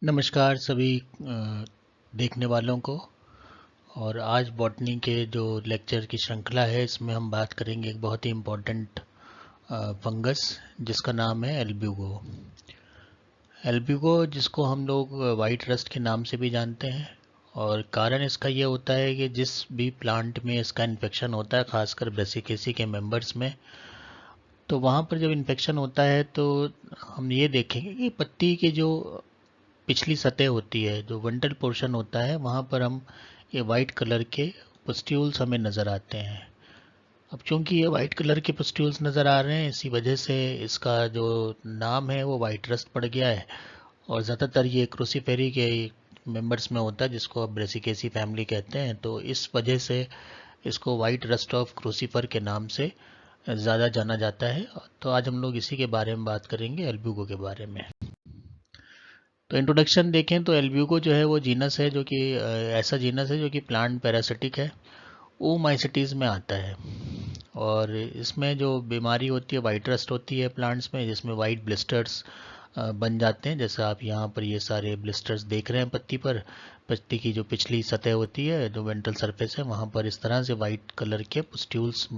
नमस्कार सभी देखने वालों को। और आज बॉटनी के जो लेक्चर की श्रृंखला है इसमें हम बात करेंगे एक बहुत ही इम्पोर्टेंट फंगस जिसका नाम है एल्ब्यूगो। एल्ब्यूगो जिसको हम लोग वाइट रस्ट के नाम से भी जानते हैं। और कारण इसका ये होता है कि जिस भी प्लांट में इसका इन्फेक्शन होता है, खासकर ब्रेसिकेसी के मेंबर्स में, तो वहाँ पर जब इन्फेक्शन होता है तो हम ये देखेंगे कि पत्ती की जो पिछली सतह होती है, जो वेंट्रल पोर्शन होता है, वहाँ पर हम ये वाइट कलर के पस्ट्यूल्स हमें नज़र आते हैं। अब चूंकि ये वाइट कलर के पस्ट्यूल्स नज़र आ रहे हैं, इसी वजह से इसका जो नाम है वो वाइट रस्ट पड़ गया है। और ज़्यादातर ये क्रूसीफेरी के मेंबर्स में होता है, जिसको अब ब्रेसिकेसी फैमिली कहते हैं। तो इस वजह से इसको वाइट रस्ट ऑफ क्रूसीफर के नाम से ज़्यादा जाना जाता है। तो आज हम लोग इसी के बारे में बात करेंगे, एल्ब्यूगो के बारे में। तो इंट्रोडक्शन देखें तो एल्ब्यूगो जो है वो जीनस है, जो कि ऐसा जीनस है जो कि प्लांट पैरासिटिक है, ओमाइसिटीज में आता है। और इसमें जो बीमारी होती है वाइट रस्ट होती है प्लांट्स में, जिसमें वाइट ब्लिस्टर्स बन जाते हैं। जैसे आप यहाँ पर ये सारे ब्लिस्टर्स देख रहे हैं पत्ती पर। पत्ती की जो पिछली सतह होती है, जो वेंट्रल सरफेस है, वहाँ पर इस तरह से वाइट कलर के पुस्ट्यूल्स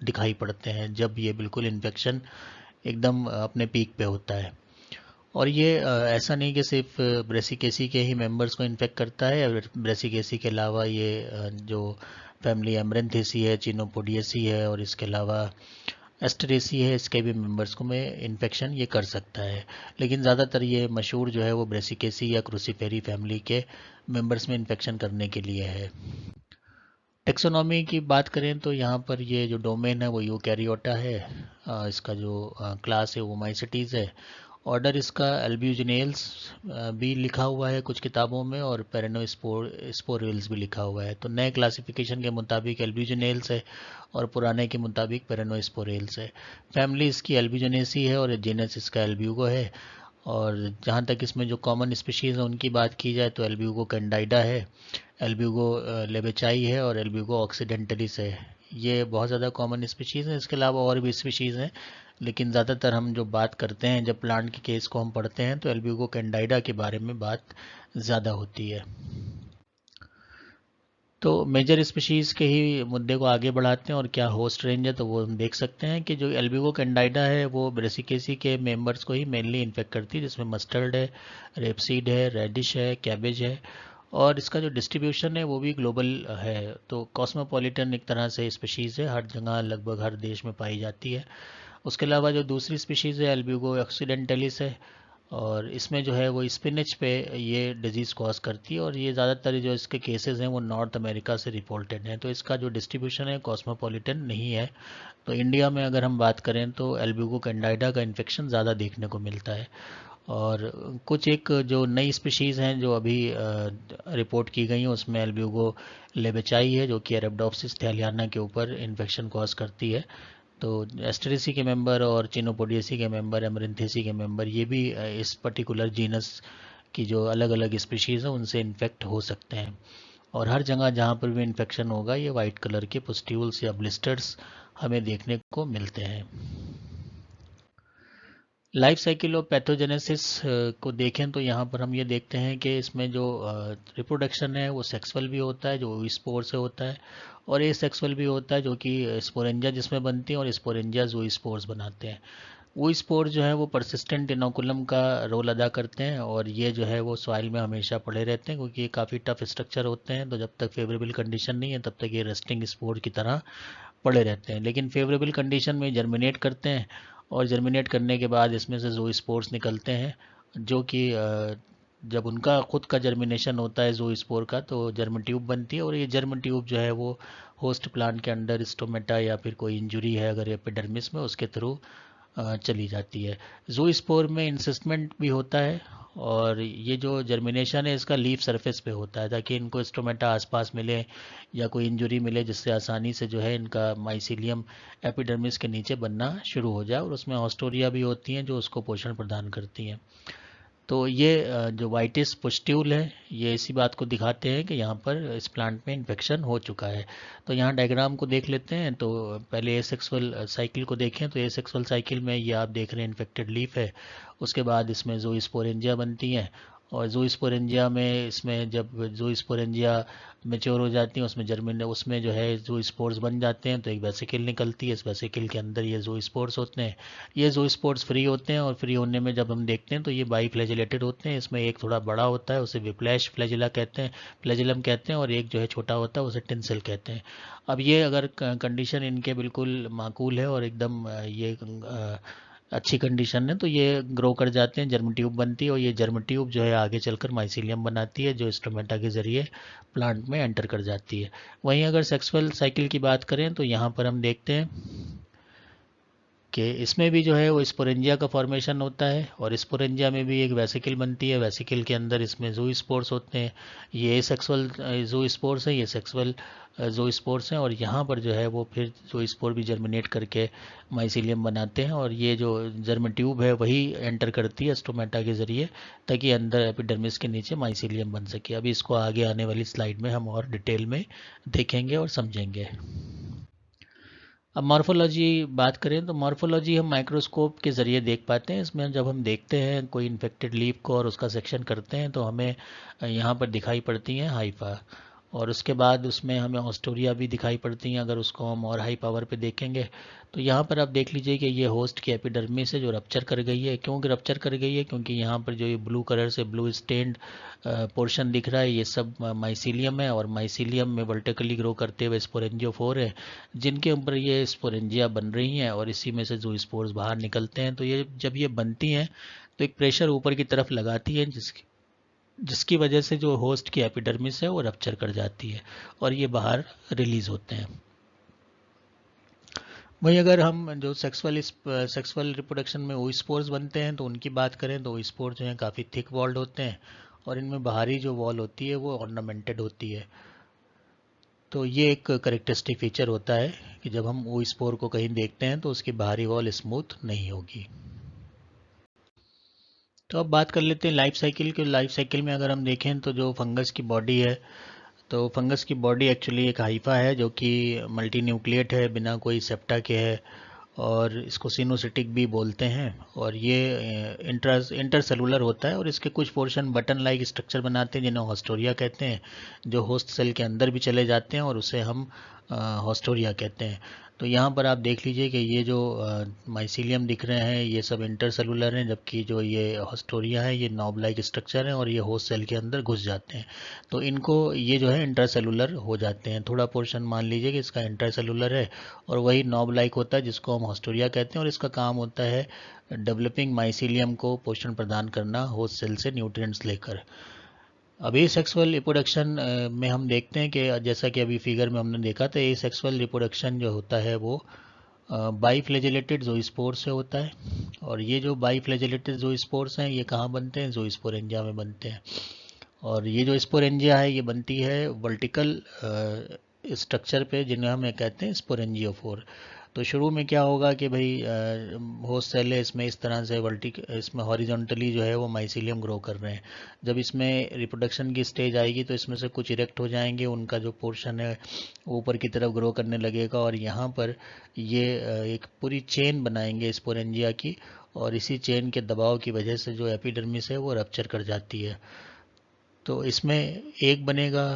दिखाई पड़ते हैं जब ये बिल्कुल इन्फेक्शन एकदम अपने पीक पे होता है। और ये ऐसा नहीं कि सिर्फ ब्रेसिकेसी के ही मेंबर्स को इन्फेक्ट करता है। ब्रेसिकेसी के अलावा ये जो फैमिली एमरेंथेसी है, चिनोपोडिएसी है, और इसके अलावा एस्टरेसी है, इसके भी मेंबर्स को में इन्फेक्शन ये कर सकता है। लेकिन ज़्यादातर ये मशहूर जो है वो ब्रेसिकेसी या क्रूसीफेरी फैमिली के मेंबर्स में इन्फेक्शन करने के लिए है। टेक्सोनॉमी की बात करें तो यहाँ पर ये जो डोमेन है वो यूकैरियोटा है। इसका जो क्लास है वो माइसिटीज़ है। ऑर्डर इसका एल्ब्यूजिनेल्स भी लिखा हुआ है कुछ किताबों में, और पेरेनोस्पोरिल्स भी लिखा हुआ है। तो नए क्लासिफिकेशन के मुताबिक एल्ब्यूजिनेल्स है और पुराने के मुताबिक पेरेनोस्पोरिल्स है। फैमिली इसकी एल्ब्यूजिनेसी है और जीनस इसका एल्ब्यूगो है। और जहाँ तक इसमें जो कॉमन स्पीशीज़ है उनकी बात की जाए तो एल्ब्यूगो कैंडाइडा है, एल्ब्यूगो लेबेचाई है, और एल्ब्यूगो ऑक्सीडेंटलिस है। ये बहुत ज़्यादा कॉमन स्पीशीज़ हैं। इसके अलावा और भी स्पीशीज़ हैं, लेकिन ज़्यादातर हम जो बात करते हैं, जब प्लांट के केस को हम पढ़ते हैं, तो एल्ब्यूगो कैंडाइडा के बारे में बात ज़्यादा होती है। तो मेजर स्पीशीज़ के ही मुद्दे को आगे बढ़ाते हैं और क्या होस्ट रेंज है, तो वो हम देख सकते हैं कि जो एल्ब्यूगो कैंडाइडा है वो ब्रेसिकेसी के मेंबर्स को ही मेनली इन्फेक्ट करती है, जिसमें मस्टर्ड है, रेपसीड है, रेडिश है, कैबेज है। और इसका जो डिस्ट्रीब्यूशन है वो भी ग्लोबल है। तो कॉस्मोपॉलिटन एक तरह से स्पीशीज़ है, हर जगह लगभग हर देश में पाई जाती है। उसके अलावा जो दूसरी स्पीशीज़ है एल्ब्यूगो ऑक्सीडेंटलिस है, और इसमें जो है वो स्पिनच पे ये डिजीज़ कॉज करती है। और ये ज़्यादातर जो इसके केसेस हैं वो नॉर्थ अमेरिका से रिपोर्टेड हैं। तो इसका जो डिस्ट्रीब्यूशन है कॉस्मोपॉलिटन नहीं है। तो इंडिया में अगर हम बात करें तो एल्ब्यूगो कैंडाइडा का इन्फेक्शन ज़्यादा देखने को मिलता है। और कुछ एक जो नई स्पीशीज़ हैं जो अभी रिपोर्ट की गई हैं, उसमें एल्ब्यूगो लेबेचाई है, जो कि अरेब्डोप्सिस थैलियाना के ऊपर इन्फेक्शन कॉज करती है। तो एस्टेरेसी के मेंबर और चिनोपोडिएसी के मेंबर, एमरिंथेसी के मेंबर, ये भी इस पर्टिकुलर जीनस की जो अलग अलग स्पीशीज़ हैं उनसे इन्फेक्ट हो सकते हैं। और हर जगह जहाँ पर भी इन्फेक्शन होगा, ये वाइट कलर के पुस्ट्यूल्स या ब्लिस्टर्स हमें देखने को मिलते हैं। लाइफ साइकिल ऑफ पैथोजेनेसिस को देखें तो यहाँ पर हम ये देखते हैं कि इसमें जो रिप्रोडक्शन है वो सेक्सुअल भी होता है, जो स्पोर से होता है, और ए सेक्सुअल भी होता है, जो कि स्पोरेंजा जिसमें बनती है, और स्पोरेंजा जो स्पोर्स बनाते हैं। वो स्पोर जो है वो परसिस्टेंट इनोकुलम का रोल अदा करते हैं, और ये जो है वो सॉइल में हमेशा पड़े रहते हैं, क्योंकि ये काफ़ी टफ स्ट्रक्चर होते हैं। तो जब तक फेवरेबल कंडीशन नहीं है तब तक ये रेस्टिंग स्पोर की तरह पड़े रहते हैं। लेकिन फेवरेबल कंडीशन में जर्मिनेट करते हैं, और जर्मिनेट करने के बाद इसमें से जो स्पोर्स निकलते हैं, जो कि जब उनका खुद का जर्मिनेशन होता है जो स्पोर का, तो जर्म ट्यूब बनती है। और ये जर्म ट्यूब जो है वो होस्ट प्लांट के अंडर स्टोमेटा या फिर कोई इंजुरी है अगर एपिडर्मिस में, उसके थ्रू चली जाती है। ज़ूस्पोर में इंसिस्टमेंट भी होता है, और ये जो जर्मिनेशन है इसका लीफ सरफेस पे होता है, ताकि इनको स्टोमेटा आसपास मिले या कोई इंजरी मिले, जिससे आसानी से जो है इनका माइसीलियम एपिडर्मिस के नीचे बनना शुरू हो जाए। और उसमें ऑस्टोरिया भी होती हैं जो उसको पोषण प्रदान करती हैं। तो ये जो वाइटिस पुस्ट्यूल है, ये इसी बात को दिखाते हैं कि यहाँ पर इस प्लांट में इन्फेक्शन हो चुका है। तो यहाँ डायग्राम को देख लेते हैं। तो पहले एसेक्सुअल साइकिल को देखें तो एसेक्सुअल साइकिल में ये आप देख रहे हैं इन्फेक्टेड लीफ है। उसके बाद इसमें जो स्पोरेंजिया बनती हैं, और ज़ूस्पोरेंजिया में इसमें जब ज़ूस्पोरेंजिया मेच्योर हो जाती हैं उसमें जो है ज़ू स्पोर्स बन जाते हैं, तो एक वेसिकल निकलती है। इस वेसिकल के अंदर ये ज़ू स्पोर्स होते हैं। ये ज़ू स्पोर्स फ्री होते हैं और फ्री होने में जब हम देखते हैं तो ये बाई फ्लैजिलेटेड होते हैं। इसमें एक थोड़ा बड़ा होता है, उसे विप्लैश फ्लैजिला कहते हैं, फ्लैजिलम कहते हैं, और एक जो है छोटा होता है उसे टिंसल कहते हैं। अब ये अगर कंडीशन इनके बिल्कुल माकूल है और एकदम अच्छी कंडीशन है तो ये ग्रो कर जाते हैं, जर्म ट्यूब बनती है, और ये जर्म ट्यूब जो है आगे चलकर माइसीलियम बनाती है जो स्टोमेटा के ज़रिए प्लांट में एंटर कर जाती है। वहीं अगर सेक्सुअल साइकिल की बात करें तो यहाँ पर हम देखते हैं कि इसमें भी जो है वो स्पोरेंजिया का फॉर्मेशन होता है, और स्पोरेंजिया में भी एक वेसिकल बनती है। वेसिकल के अंदर इसमें ज़ू स्पोर्स होते हैं। ये सेक्सुअल ज़ू स्पोर्स है, ये सेक्सुअल ज़ू स्पोर्स हैं, और यहाँ पर जो है वो फिर ज़ू स्पोर भी जर्मिनेट करके माइसीलियम बनाते हैं, और ये जो जर्म ट्यूब है वही एंटर करती है स्टोमेटा के ज़रिए, ताकि अंदर एपिडर्मिस के नीचे माइसीलियम बन सके। अभी इसको आगे आने वाली स्लाइड में हम और डिटेल में देखेंगे और समझेंगे। अब मॉर्फोलॉजी बात करें तो मॉर्फोलॉजी हम माइक्रोस्कोप के ज़रिए देख पाते हैं। इसमें जब हम देखते हैं कोई इन्फेक्टेड लीफ को और उसका सेक्शन करते हैं तो हमें यहाँ पर दिखाई पड़ती हैं हाइफा, और उसके बाद उसमें हमें ऑस्टोरिया भी दिखाई पड़ती हैं। अगर उसको हम और हाई पावर पे देखेंगे तो यहाँ पर आप देख लीजिए कि ये होस्ट की एपिडर्मिस है जो रप्चर कर गई है। क्यों रप्चर कर गई है? क्योंकि यहाँ पर जो ये ब्लू कलर से ब्लू स्टेन्ड पोर्शन दिख रहा है ये सब माइसीलियम है, और माइसीलियम में वर्टिकली ग्रो करते हुए स्पोरेंजियोफोर है जिनके ऊपर ये स्पोरेंजिया बन रही हैं, और इसी में से जो स्पोर्स बाहर निकलते हैं। तो ये जब ये बनती हैं तो एक प्रेशर ऊपर की तरफ लगाती है जिसकी वजह से जो होस्ट की एपिडर्मिस है वो रप्चर कर जाती है और ये बाहर रिलीज होते हैं। वहीं अगर हम जो सेक्सुअल रिप्रोडक्शन में ओस्पोर्स बनते हैं तो उनकी बात करें तो ओस्पोर जो हैं काफ़ी थिक वॉल्ड होते हैं, और इनमें बाहरी जो वॉल होती है वो ऑर्नामेंटेड होती है। तो ये एक करेक्टरिस्टिक फीचर होता है कि जब हम ओस्पोर को कहीं देखते हैं तो उसकी बाहरी वॉल स्मूथ नहीं होगी। तो अब बात कर लेते हैं लाइफ साइकिल के। लाइफ साइकिल में अगर हम देखें तो जो फंगस की बॉडी है, तो फंगस की बॉडी एक्चुअली एक हाइफा है जो कि मल्टी न्यूक्लिएट है, बिना कोई सेप्टा के है, और इसको सिनोसिटिक भी बोलते हैं। और ये इंटरसेलुलर होता है, और इसके कुछ पोर्शन बटन लाइक स्ट्रक्चर बनाते हैं जिन्हें हॉस्टोरिया कहते हैं, जो होस्ट सेल के अंदर भी चले जाते हैं, और उसे हम हॉस्टोरिया कहते हैं। तो यहाँ पर आप देख लीजिए कि ये जो माइसीलियम दिख रहे हैं ये सब इंटरसेलुलर हैं, जबकि जो ये हॉस्टोरिया है ये नॉब लाइक स्ट्रक्चर है और ये होस्ट सेल के अंदर घुस जाते हैं। तो इनको ये जो है इंटरसेलुलर हो जाते हैं। थोड़ा पोर्शन मान लीजिए कि इसका इंटरसेलुलर है, और वही नॉब लाइक होता है जिसको हम हॉस्टोरिया कहते हैं, और इसका काम होता है डेवलपिंग माइसीलियम को पोषण प्रदान करना होस्ट सेल से न्यूट्रिएंट्स लेकर। अभी सेक्सुअल रिप्रोडक्शन में हम देखते हैं कि जैसा कि अभी फिगर में हमने देखा था, ये सेक्सुअल रिप्रोडक्शन जो होता है वो बाई फ्लैजिलेटेड ज़ोस्पोर से होता है। और ये जो बाई फ्लैजिलेटेड ज़ोस्पोर्स हैं ये कहाँ बनते हैं? ज़ोस्पोरेंजिया में बनते हैं। और ये जो स्पोरेंजिया है ये बनती है वर्टिकल स्ट्रक्चर पे जिन्हें हम कहते हैं स्पोरेंजियोफोर। तो शुरू में क्या होगा कि भाई होस्ट सेल है, इसमें इस तरह से इसमें हॉरिजॉन्टली जो है वो माइसीलियम ग्रो कर रहे हैं। जब इसमें रिप्रोडक्शन की स्टेज आएगी तो इसमें से कुछ इरेक्ट हो जाएंगे, उनका जो पोर्शन है ऊपर की तरफ ग्रो करने लगेगा, और यहाँ पर ये एक पूरी चेन बनाएंगे स्पोरेंजिया की, और इसी चेन के दबाव की वजह से जो एपिडर्मिस है वो रप्चर कर जाती है। तो इसमें एक बनेगा,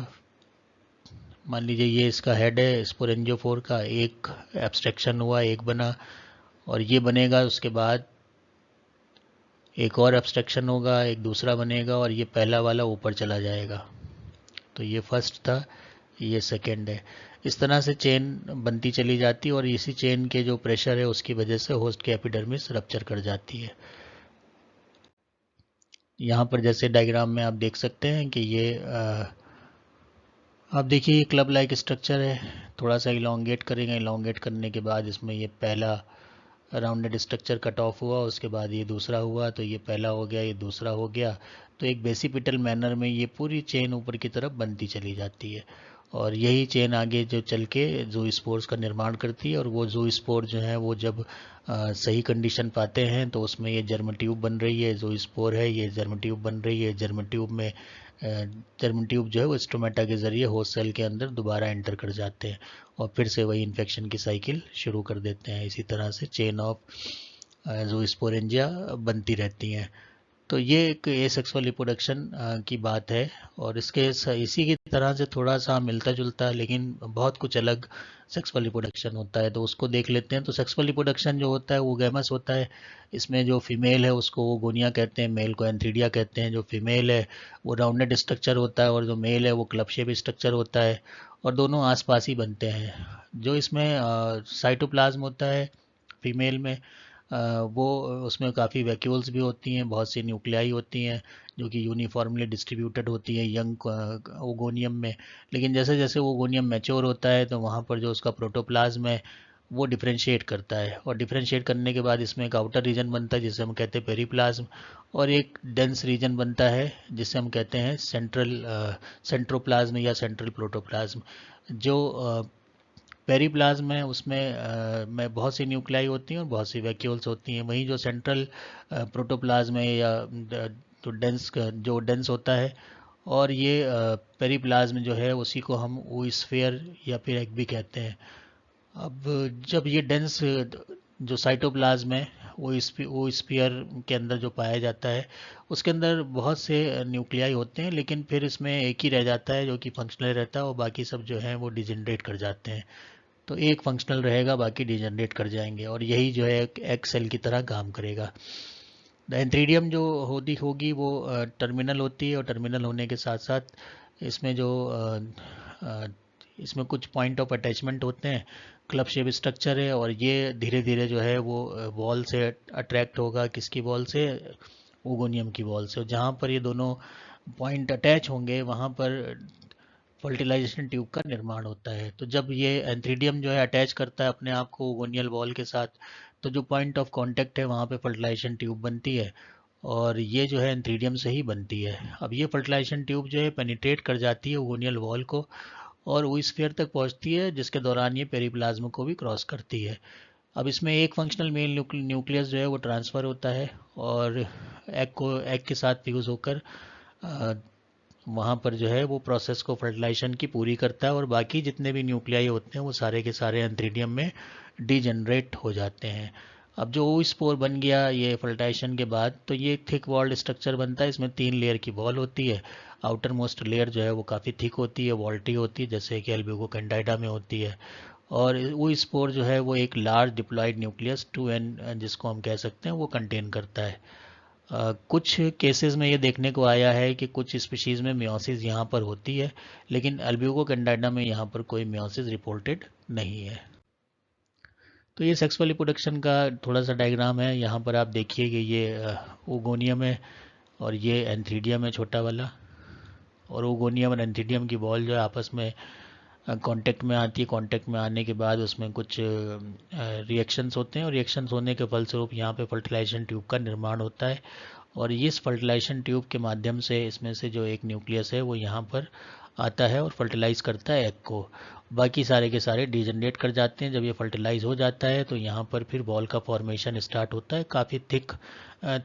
मान लीजिए ये इसका हेड है स्पोरेंजियोफोर का, एक एब्स्ट्रैक्शन हुआ, एक बना, और ये बनेगा, उसके बाद एक और एब्स्ट्रैक्शन होगा, एक दूसरा बनेगा, और ये पहला वाला ऊपर चला जाएगा। तो ये फर्स्ट था, ये सेकंड है। इस तरह से चेन बनती चली जाती है, और इसी चेन के जो प्रेशर है उसकी वजह से होस्ट की एपिडर्मिस रप्चर कर जाती है। यहाँ पर जैसे डायग्राम में आप देख सकते हैं कि ये आप देखिए ये क्लब लाइक स्ट्रक्चर है। थोड़ा सा इलोंगेट करेंगे, इलोंगेट करने के बाद इसमें ये पहला राउंडेड स्ट्रक्चर कट ऑफ हुआ, उसके बाद ये दूसरा हुआ, तो ये पहला हो गया, ये दूसरा हो गया। तो एक बेसिपिटल मैनर में ये पूरी चेन ऊपर की तरफ बनती चली जाती है, और यही चेन आगे जो चल के ज़ूस्पोर्स का निर्माण करती है। और वो ज़ूस्पोर जो है वो जब सही कंडीशन पाते हैं तो उसमें ये जर्म ट्यूब बन रही है, ज़ूस्पोर है, ये जर्म ट्यूब बन रही है। जर्म ट्यूब में जर्म ट्यूब जो है वो स्टोमेटा के ज़रिए होस्ट सेल के अंदर दोबारा एंटर कर जाते हैं, और फिर से वही इन्फेक्शन की साइकिल शुरू कर देते हैं। इसी तरह से चेन ऑफ ज़ूस्पोरेंजिया बनती रहती हैं। तो ये एक एसेक्सुअल रिप्रोडक्शन की बात है, और इसी की तरह से थोड़ा सा मिलता जुलता लेकिन बहुत कुछ अलग सेक्सुअल रिप्रोडक्शन होता है, तो उसको देख लेते हैं। तो सेक्सुअल रिप्रोडक्शन जो होता है वो गैमस होता है। इसमें जो फीमेल है उसको वो गोनिया कहते हैं, मेल को एंथ्रीडिया कहते हैं। जो फीमेल है वो राउंडेड स्ट्रक्चर होता है और जो मेल है वो क्लब शेप स्ट्रक्चर होता है, और दोनों आसपास ही बनते हैं। जो इसमें साइटोप्लाज्म होता है फीमेल में, वो उसमें काफ़ी वैक्यूल्स भी होती हैं, बहुत सी न्यूक्लियाई होती हैं जो कि यूनिफॉर्मली डिस्ट्रीब्यूटेड होती है यंग ओगोनियम में। लेकिन जैसे जैसे ओगोनियम मैच्योर होता है तो वहाँ पर जो उसका प्रोटोप्लाज्म है वो डिफरेंशिएट करता है, और डिफरेंशिएट करने के बाद इसमें एक आउटर रीजन बनता है जिसे हम कहते हैं पेरीप्लाज्म, और एक डेंस रीजन बनता है जिसे हम कहते हैं सेंट्रोप्लाज्म या सेंट्रल प्रोटोप्लाज्म। जो पेरीप्लाज्म है उसमें में बहुत सी न्यूक्लियाई होती हैं और बहुत सी वैक्यूल्स होती हैं। वहीं जो सेंट्रल प्रोटोप्लाज्म है या जो डेंस होता है, और ये पेरीप्लाज्म जो है उसी को हम ओस्फेयर या फिर एग भी कहते हैं। अब जब ये डेंस जो साइटोप्लाज्म है वो स्फीयर के अंदर जो पाया जाता है उसके अंदर बहुत से न्यूक्लियाई होते हैं, लेकिन फिर इसमें एक ही रह जाता है जो कि फंक्शनल रहता है, और बाकी सब जो है वो डिजेनरेट कर जाते हैं। तो एक फंक्शनल रहेगा, बाकी डिजेनरेट कर जाएंगे, और यही जो है एक सेल की तरह काम करेगा। एंथ्रीडियम जो होगी वो टर्मिनल होती है, और टर्मिनल होने के साथ साथ इसमें जो इसमें कुछ पॉइंट ऑफ अटैचमेंट होते हैं, क्लब शेप स्ट्रक्चर है, और ये धीरे धीरे जो है वो वॉल से अट्रैक्ट होगा। किसकी वॉल से? ओगोनियम की वॉल से। जहाँ पर ये दोनों पॉइंट अटैच होंगे वहाँ पर फर्टिलाइजेशन ट्यूब का निर्माण होता है। तो जब ये एंथ्रीडियम जो है अटैच करता है अपने आप को ओगोनियल वॉल के साथ, तो जो पॉइंट ऑफ कांटेक्ट है वहाँ पे फर्टिलाइजेशन ट्यूब बनती है, और ये जो है एंथ्रीडियम से ही बनती है। अब ये फर्टिलाइजेशन ट्यूब जो है पेनिट्रेट कर जाती है ओगोनियल वॉल को और ओस्फेयर तक पहुँचती है, जिसके दौरान ये पेरीप्लाज्म को भी क्रॉस करती है। अब इसमें एक फंक्शनल मेल न्यूक्लियस जो है वो ट्रांसफ़र होता है, और एग के साथ फ्यूज़ होकर वहाँ पर जो है वो प्रोसेस को फर्टिलाइजेशन की पूरी करता है, और बाकी जितने भी न्यूक्लियाई होते हैं वो सारे के सारे एंथ्रीडियम में डीजनरेट हो जाते हैं। अब जो ओ स्पोर बन गया ये फर्टिलाइजेशन के बाद, तो ये थिक वॉल्ड स्ट्रक्चर बनता है। इसमें 3 लेयर की वॉल होती है। आउटर मोस्ट लेयर जो है वो काफ़ी थिक होती है, वॉल्टी होती है, जैसे कि एल्ब्यूको कैंडाइडा में होती है। और वो स्पोर जो है वो एक लार्ज डिप्लॉयड न्यूक्लियस 2n जिसको हम कह सकते हैं वो कंटेन करता है। कुछ केसेस में ये देखने को आया है कि कुछ स्पीशीज़ में मियोसिस यहाँ पर होती है, लेकिन अल्ब्यूको कैंडाइडा में यहाँ पर कोई मियोसिस रिपोर्टेड नहीं है। तो ये सेक्सुअल रिप्रोडक्शन का थोड़ा सा डायग्राम है। यहाँ पर आप देखिए कि ये ओगोनियम है और ये एंथ्रीडियम है छोटा वाला, और ओगोनियम और एंथ्रीडियम की बॉल जो है आपस में कांटेक्ट में आती है। कांटेक्ट में आने के बाद उसमें कुछ रिएक्शंस होते हैं, और रिएक्शंस होने के फलस्वरूप यहाँ पे फर्टिलाइजेशन ट्यूब का निर्माण होता है, और इस फर्टिलाइजेशन ट्यूब के माध्यम से इसमें से जो एक न्यूक्लियस है वो यहाँ पर आता है और फर्टिलाइज करता है एग को। बाकी सारे के सारे डिजनरेट कर जाते हैं। जब ये फर्टिलाइज हो जाता है तो यहाँ पर फिर वॉल का फॉर्मेशन स्टार्ट होता है। काफ़ी थिक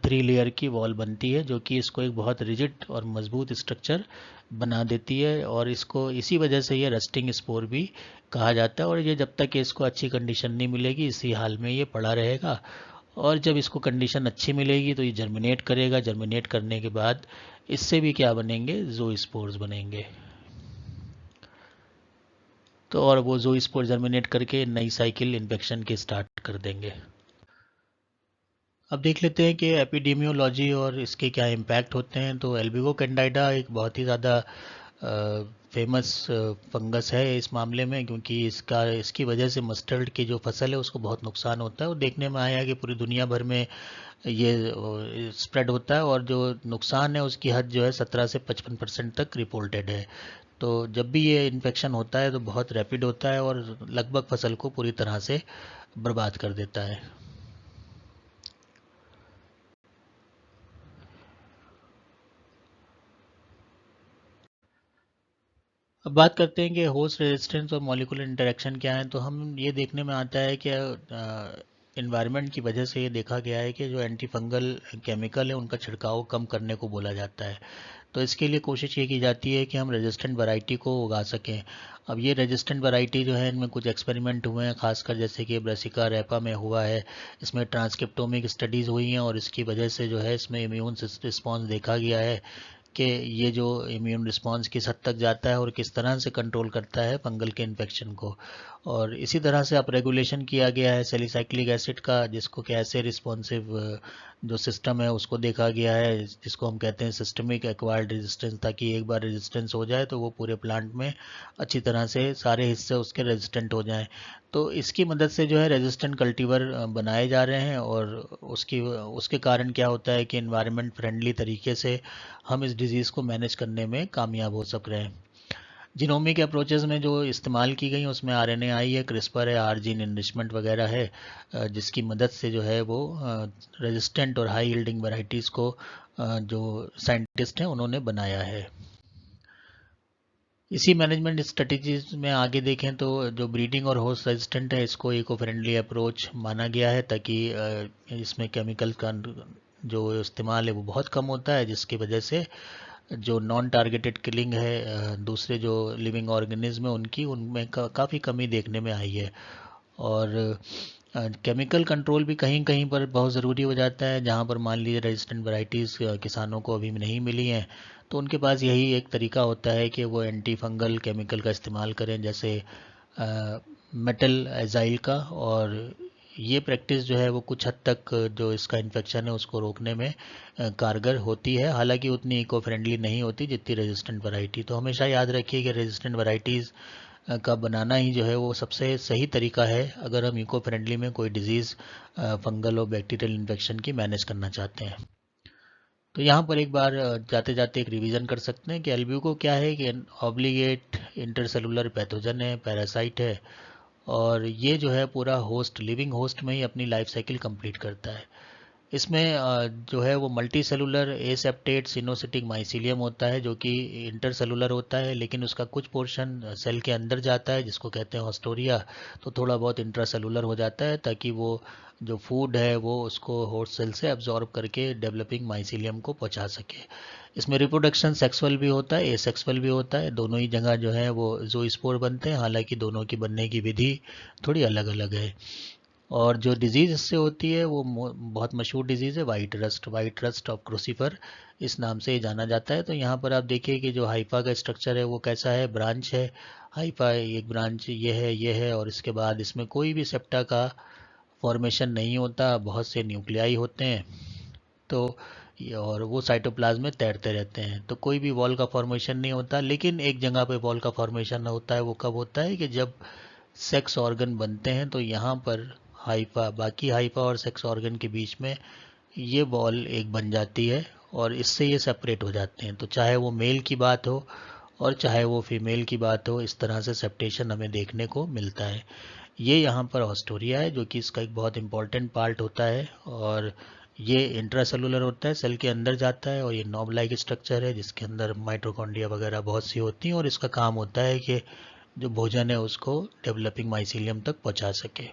3 लेयर की वॉल बनती है, जो कि इसको एक बहुत रिजिड और मजबूत स्ट्रक्चर बना देती है, और इसको इसी वजह से ये रस्टिंग स्पोर भी कहा जाता है। और ये जब तक इसको अच्छी कंडीशन नहीं मिलेगी इसी हाल में ये पड़ा रहेगा, और जब इसको कंडीशन अच्छी मिलेगी तो ये जर्मिनेट करेगा। जर्मिनेट करने के बाद इससे भी क्या बनेंगे? ज़ोस्पोर्स बनेंगे। तो और वो ज़ोस्पोर जर्मिनेट करके नई साइकिल इन्फेक्शन की स्टार्ट कर देंगे। अब देख लेते हैं कि एपिडेमियोलॉजी और इसके क्या इम्पैक्ट होते हैं। तो एल्बिगो कैंडाइडा एक बहुत ही ज़्यादा फेमस फंगस है इस मामले में, क्योंकि इसकी वजह से मस्टर्ड की जो फसल है उसको बहुत नुकसान होता है, और देखने में आया है कि पूरी दुनिया भर में ये स्प्रेड होता है, और जो नुकसान है उसकी हद जो है 17 से 55% तक रिपोर्टेड है। तो जब भी ये इन्फेक्शन होता है तो बहुत रैपिड होता है और लगभग फसल को पूरी तरह से बर्बाद कर देता है। अब बात करते हैं कि होस्ट रेजिस्टेंस और मॉलिक्यूलर इंटरेक्शन क्या है। तो हम ये देखने में आता है कि इन्वायरमेंट की वजह से ये देखा गया है कि जो एंटी फंगल केमिकल है उनका छिड़काव कम करने को बोला जाता है। तो इसके लिए कोशिश ये की जाती है कि हम रेजिस्टेंट वैरायटी को उगा सकें। अब ये रेजिस्टेंट वैरायटी जो है इनमें कुछ एक्सपेरिमेंट हुए हैं, खासकर जैसे कि ब्रासिका रेपा में हुआ है। इसमें ट्रांसक्रिप्टोमिक स्टडीज़ हुई हैं और इसकी वजह से जो है इसमें इम्यून रिस्पॉन्स देखा गया है कि ये जो इम्यून रिस्पॉन्स किस हद तक जाता है और किस तरह से कंट्रोल करता है फंगल के इन्फेक्शन को। और इसी तरह से अब रेगुलेशन किया गया है सैलिसाइक्लिक एसिड का, जिसको कि ऐसे रिस्पॉन्सिव जो सिस्टम है उसको देखा गया है, जिसको हम कहते हैं सिस्टमिक एक्वायर्ड रेजिस्टेंस, ताकि एक बार रेजिस्टेंस हो जाए तो वो पूरे प्लांट में अच्छी तरह से सारे हिस्से उसके रेजिस्टेंट हो जाएं। तो इसकी मदद से जो है रेजिस्टेंट कल्टीवर बनाए जा रहे हैं और उसके कारण क्या होता है कि इन्वायरमेंट फ्रेंडली तरीके से हम इस डिज़ीज़ को मैनेज करने में कामयाब हो सक रहे हैं। जीनोमिक अप्रोचेस में जो इस्तेमाल की गई उसमें आरएनएआई है, क्रिस्पर है, आर जीन इनरिचमेंट वगैरह है, जिसकी मदद से जो है वो रेजिस्टेंट और हाई यील्डिंग वैरायटीज़ को जो साइंटिस्ट हैं उन्होंने बनाया है। इसी मैनेजमेंट स्ट्रेटजीज में आगे देखें तो जो ब्रीडिंग और होस्ट रेजिस्टेंट है इसको इको फ्रेंडली अप्रोच माना गया है, ताकि इसमें केमिकल का जो इस्तेमाल है वो बहुत कम होता है, जिसकी वजह से जो नॉन टारगेटेड किलिंग है दूसरे जो लिविंग ऑर्गेनिज्म है उनकी उनमें काफ़ी कमी देखने में आई है। और केमिकल कंट्रोल भी कहीं कहीं पर बहुत ज़रूरी हो जाता है, जहाँ पर मान लीजिए रेजिस्टेंट वैरायटीज़ किसानों को अभी नहीं मिली हैं, तो उनके पास यही एक तरीका होता है कि वो एंटी फंगल केमिकल का इस्तेमाल करें, जैसे मेटल एजाइल का। और ये प्रैक्टिस जो है वो कुछ हद तक जो इसका इन्फेक्शन है उसको रोकने में कारगर होती है, हालांकि उतनी इको फ्रेंडली नहीं होती जितनी रेजिस्टेंट वैरायटी। तो हमेशा याद रखिए कि रेजिस्टेंट वैरायटीज़ का बनाना ही जो है वो सबसे सही तरीका है अगर हम इको फ्रेंडली में कोई डिज़ीज़ फंगल और बैक्टीरियल इन्फेक्शन की मैनेज करना चाहते हैं। तो यहाँ पर एक बार जाते जाते एक रिवीजन कर सकते हैं कि एल्ब्यूको क्या है, कि ऑब्लिगेट इंटरसेलुलर पैथोजन है, पैरासाइट है, और ये जो है पूरा होस्ट लिविंग होस्ट में ही अपनी लाइफ साइकिल कंप्लीट करता है। इसमें जो है वो मल्टी सेलुलर एसेप्टेट सिनोसिटिक माइसीलियम होता है, जो कि इंटरसेलुलर होता है, लेकिन उसका कुछ पोर्शन सेल के अंदर जाता है जिसको कहते हैं ऑस्टोरिया। तो थोड़ा बहुत इंट्रासेलुलर हो जाता है ताकि वो जो फूड है वो उसको होस्ट सेल से एब्जॉर्ब करके डेवलपिंग माइसीलियम को पहुंचा सके। इसमें रिप्रोडक्शन सेक्सुअल भी होता है, एसेक्सुअल भी होता है, दोनों ही जगह जो है वो ज़ूस्पोर बनते हैं, हालांकि दोनों की बनने की विधि थोड़ी अलग अलग है। और जो डिज़ीज़ इससे होती है वो बहुत मशहूर डिज़ीज़ है वाइट रस्ट ऑफ क्रूसिफर, इस नाम से जाना जाता है। तो यहाँ पर आप देखिए कि जो हाइफा का स्ट्रक्चर है वो कैसा है, ब्रांच है हाइफा, एक ब्रांच ये है और इसके बाद इसमें कोई भी सेप्टा का फॉर्मेशन नहीं होता, बहुत से न्यूक्लियाई होते हैं। तो और वो साइटोप्लाज्म में तैरते रहते हैं, तो कोई भी वॉल का फॉर्मेशन नहीं होता। लेकिन एक जगह पे वॉल का फॉर्मेशन होता है, वो कब होता है कि जब सेक्स ऑर्गन बनते हैं, तो यहाँ पर हाइफा बाकी हाइफा और सेक्स ऑर्गन के बीच में ये बॉल एक बन जाती है और इससे ये सेपरेट हो जाते हैं। तो चाहे वो मेल की बात हो और चाहे वो फीमेल की बात हो, इस तरह से सेप्टेशन हमें देखने को मिलता है। ये यहाँ पर ऑस्टोरिया है जो कि इसका एक बहुत इंपॉर्टेंट पार्ट होता है, और ये इंट्रासेलुलर होता है, सेल के अंदर जाता है, और ये नॉब लाइक स्ट्रक्चर है जिसके अंदर माइटोकॉन्ड्रिया वगैरह बहुत सी होती हैं, और इसका काम होता है कि जो भोजन है उसको डेवलपिंग माइसीलियम तक पहुंचा सके।